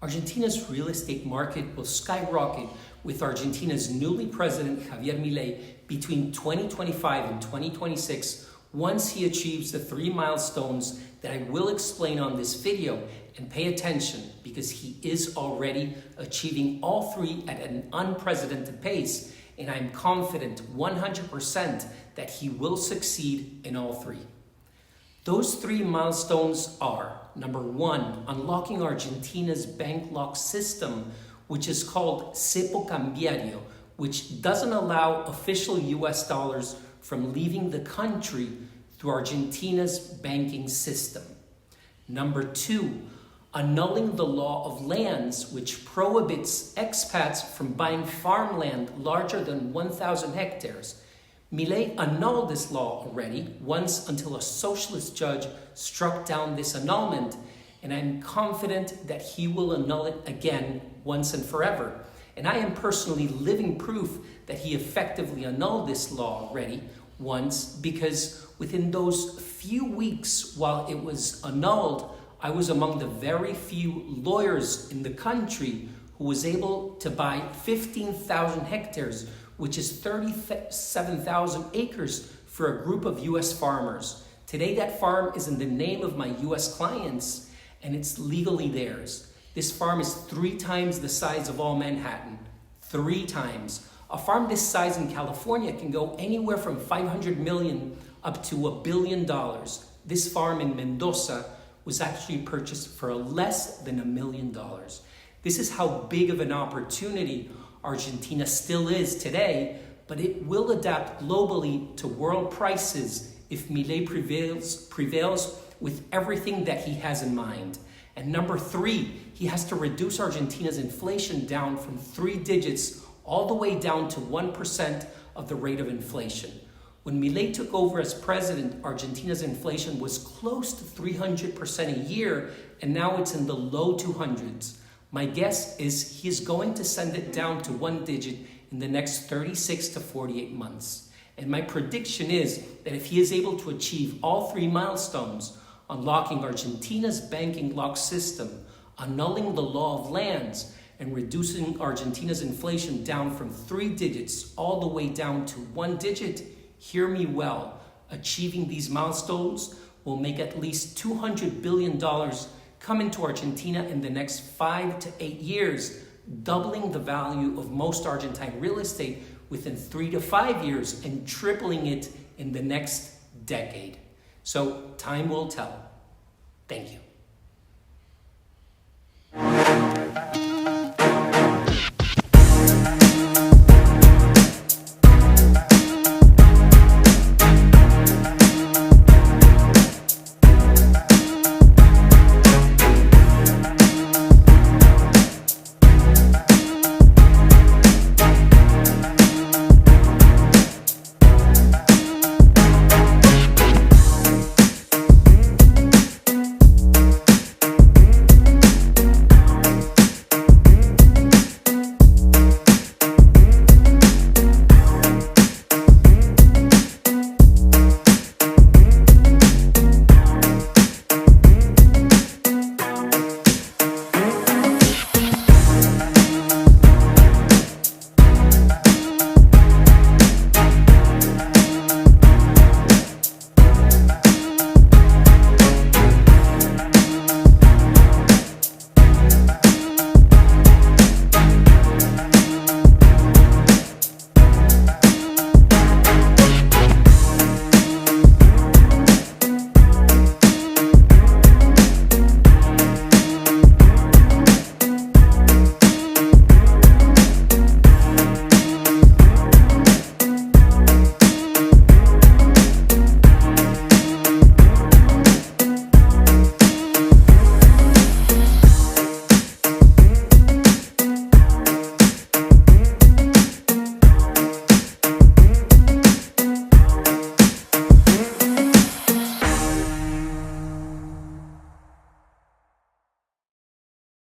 Argentina's real estate market will skyrocket with Argentina's newly President Javier Milei between 2025 and 2026 once he achieves the 3 milestones that I will explain on this video. And pay attention, because he is already achieving all 3 at an unprecedented pace, and I'm confident 100% that he will succeed in all 3. Those 3 milestones are: number 1, unlocking Argentina's bank lock system, which is called cepo cambiario, which doesn't allow official US dollars from leaving the country through Argentina's banking system. Number 2, annulling the law of lands, which prohibits expats from buying farmland larger than 1,000 hectares. Milei annulled this law already once until a socialist judge struck down this annulment, and I'm confident that he will annul it again once and forever. And I am personally living proof that he effectively annulled this law already once, because within those few weeks while it was annulled, I was among the very few lawyers in the country who was able to buy 15,000 hectares, which is 37,000 acres for a group of US farmers. Today, that farm is in the name of my US clients, and it's legally theirs. This farm is 3 times the size of all Manhattan. 3 times. A farm this size in California can go anywhere from 500 million up to $1 billion. This farm in Mendoza was actually purchased for less than $1 million. This is how big of an opportunity Argentina still is today, but it will adapt globally to world prices if Milei prevails with everything that he has in mind. And number 3, he has to reduce Argentina's inflation down from 3 digits all the way down to 1% of the rate of inflation. When Milei took over as president, Argentina's inflation was close to 300% a year, and now it's in the low 200s. My guess is he is going to send it down to 1 digit in the next 36 to 48 months. And my prediction is that if he is able to achieve all 3 milestones, unlocking Argentina's banking lock system, annulling the law of lands, and reducing Argentina's inflation down from 3 digits all the way down to 1 digit, hear me well, achieving these milestones will make at least $200 billion come into Argentina in the next 5 to 8 years, doubling the value of most Argentine real estate within 3 to 5 years and tripling it in the next decade. So time will tell. Thank you.